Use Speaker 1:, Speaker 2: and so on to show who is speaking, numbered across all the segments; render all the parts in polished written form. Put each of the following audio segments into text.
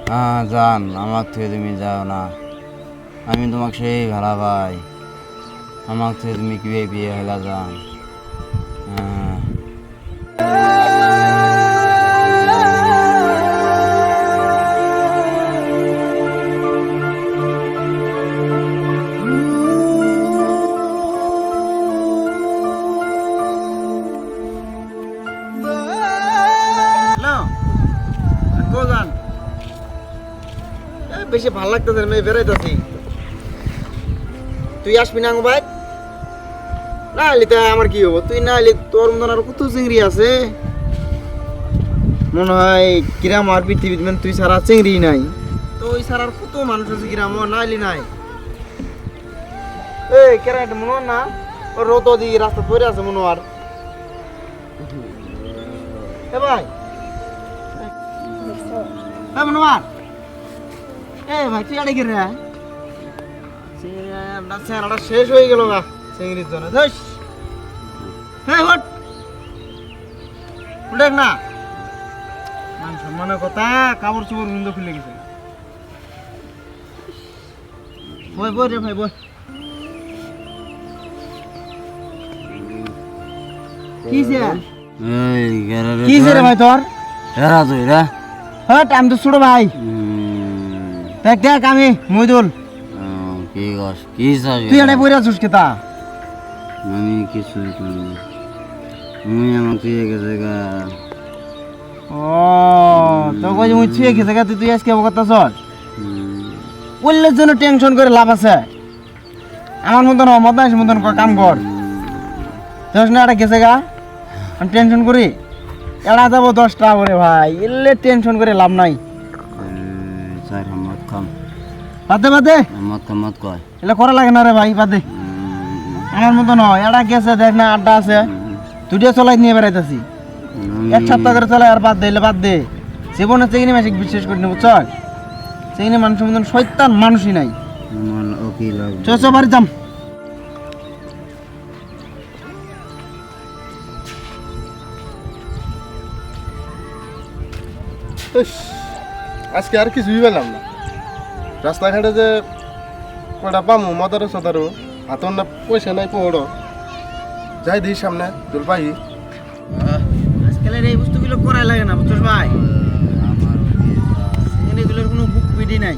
Speaker 1: জান, আমার থেকে তুমি যাও না। আমি তোমাকে সেই ভালো পাই। আমার থেকে তুমি কিভাবে বিয়ে হলা জান?
Speaker 2: বেশি ভালো লাগতেছে না, বেড়াইতেছি। তুই আসবি না ভাই? না এলি তা আমার কি হবো? তুই না এলি তোর মতন আর কত চিংড়ি আছে মনে হয় কিরাম আর পৃথিবীতে, মানে তুই ছাড়া চিংড়ি নাই। তো ওই ছাড়া আর কত মানুষ আছে কিরাম, না এলি নাই। এই কেরা এটা মনে হয় না ওর রত দি রাস্তা পড়ে আছে মনে আর। এ ভাই মনোয়ার, ভাই তুই আড়ে গিয়ে চেহারাটা শেষ হয়ে গেল গা চিংড়ির জন্য। দেখ না মান সম্মানের কথা, কাপড় চোপড় বন্ধ খুলে গেছে। বই বই রে ভাই বই। কিসে রে ভাই তোর? হট আমি তো ছোট ভাই। দেখ দেখ আমি মইদুল। তুই এটা বইরা আছিস কেতা?
Speaker 1: আমি কিছু তুমি আমাকে গেছে গা।
Speaker 2: ও তো কই মুই ছুঁয়ে গেছে গা, তুই আজকে কথা চল বললে জন্য টেনশন করে লাভ আছে? আমার মতন মতাইস মতন কাম কর। দশ না এটা গেছে গা, আমি টেনশন করি এড়া যাবো 10টা করে ভাই, এলে টেনশন করে লাভ নাই। বাদে বাদে
Speaker 1: মত কয়
Speaker 2: এলে করা লাগে না রে ভাই, বাদে। আমার মতো নয়, এটা গেছে দেখ না আড্ডা আছে, দুটো চলাই নিয়ে বেড়াইতেছি। 1 সপ্তাহ করে চলাই আর বাদ দে, এলে বাদ দে। জীবনে চিংড়ি মাছ বিশ্বাস করি নেবো চল। চিংড়ি মানুষের মতন শয়তান মানুষই নাই। চল চল বাড়ি যাম।
Speaker 3: আজকে আর কিছুই পেলাম না। রাস্তাঘাটে যে কটা পামু মদারো সদারো, হাতর না পয়সা নাই পড়ো। যাই দিই সামনে জল পাই।
Speaker 2: আজকালের এই বস্তুগুলো করাই লাগে না বুঝছস ভাই, চিংড়িগুলোর কোনো বুক পিডি নাই।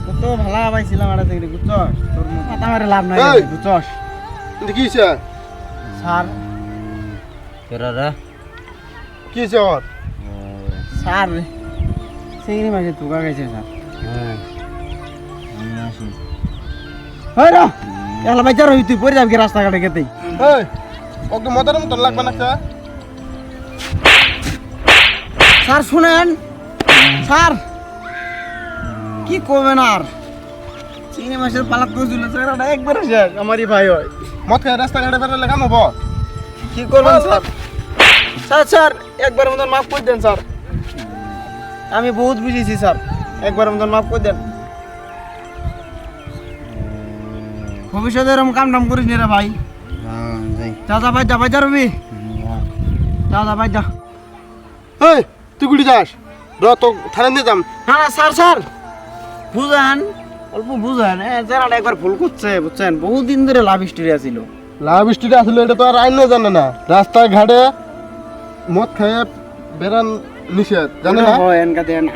Speaker 2: কত ভালো পাইছিলাম একটা চিংড়ি বুঝছস, তোর মাথা মারে লাভ নাই বুঝছস।
Speaker 3: কি হইছে
Speaker 2: স্যার?
Speaker 3: কি হইছে ওর?
Speaker 2: স্যার চিংড়ি মাছের ধোকা গেছে স্যার। হয় রা এলা বাচ্চা রই, তুই পড়ে যাবি রাস্তাঘাটে গেতেই।
Speaker 3: এই ওকে মদার মতন লাগবে না
Speaker 2: স্যার শুনেন স্যার, কি করবেন আর? চিংড়ি মাছের পালাত কইছিল স্যার, একবার শেষ। আমারই ভাই হয়
Speaker 3: মদ খায় রাস্তাঘাটে বেরোলে কেন হবো?
Speaker 2: কি করবেন স্যার? স্যার স্যার একবার মতন মাফ করে দেন স্যার, আমি বহুত বুঝেছি স্যার, একবার মতন মাফ করে দেন। ভবিষ্যতে এরকম কাম টাম করিস নি রে ভাই। যা যা ভাই, যা ভাই, যা রবি, যা যা ভাই যা।
Speaker 3: এই তুই গুলি যাস র, তো থানা নিয়ে যাম।
Speaker 2: না না স্যার স্যার বুঝান, অল্প বুঝান। যারা একবার ভুল করছে বুঝছেন, বহুত দিন ধরে লাভ হিস্টোরি আছিল।
Speaker 3: লাভ স্ট্রিট আসলে এটা তো আর আইন জানে না। রাস্তাঘাটে মদ খায় বেরান নিষেধ, জানে না?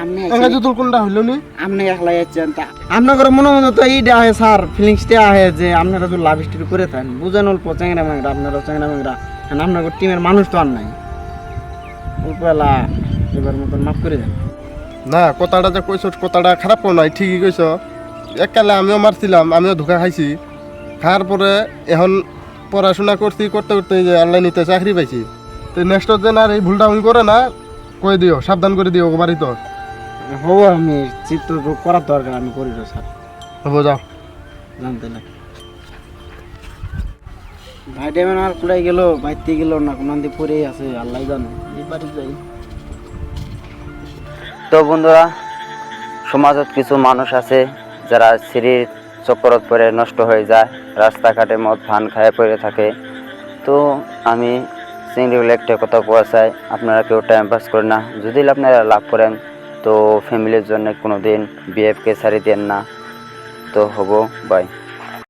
Speaker 2: আপনি
Speaker 3: তোর কোনটা হইল নি?
Speaker 2: আপনি একলা যাচ্ছেন তা আপনার মনে মনে তো এইটা আহে স্যার, ফিলিংসটা আহে যে আপনারা তো লাভ স্টোরি করে থাকেন। বুঝেন অল্প চ্যাংরা ম্যাংরা, আপনারা চ্যাংরা ম্যাংরা, আপনার টিমের মানুষ তো আর নাই। অল্পলা এবার মতন মাফ করে দেন।
Speaker 3: না কথাটা যে কইছ, কথাটা খারাপ কো নাই, ঠিকই কইছ। এককালে আমিও মারছিলাম, আমিও ধোকা খাইছি। খাওয়ার পরে এখন পড়াশোনা করতে করতে যে অনলাইনে চাকরি পাইছি। তো নেক্সট যেন আর এই ভুলটা আমি করে না, কই দিও, সাবধান করে দিও বাড়ি তো।
Speaker 2: হবো, আমি চিত্র করার দরকার, আমি করি স্যার।
Speaker 3: হবো যাও
Speaker 2: জানতে না ভাই ডেমেন আর কুড়াই গেল, বাইতে গেল না, কোন দিয়ে পড়েই আছে, আল্লাহ জানে। এই বাড়ি যাই।
Speaker 1: তো বন্ধুরা, সমাজত কিছু মানুষ আছে যারা সিঁড়ির চক্করত পরে নষ্ট হয়ে যায়, রাস্তাঘাটে মদ ভান খায় পড়ে থাকে। তো আমি চিংড়িগুলো একটা কথা কোয়া চাই, আপনারা কেউ টাইম পাস করেন না। যদি আপনারা লাভ করেন তো তো ফ্যামিলির জন্য কোনো দিন বিএফকে ছাড়ি দেন না। তো হবো বাই।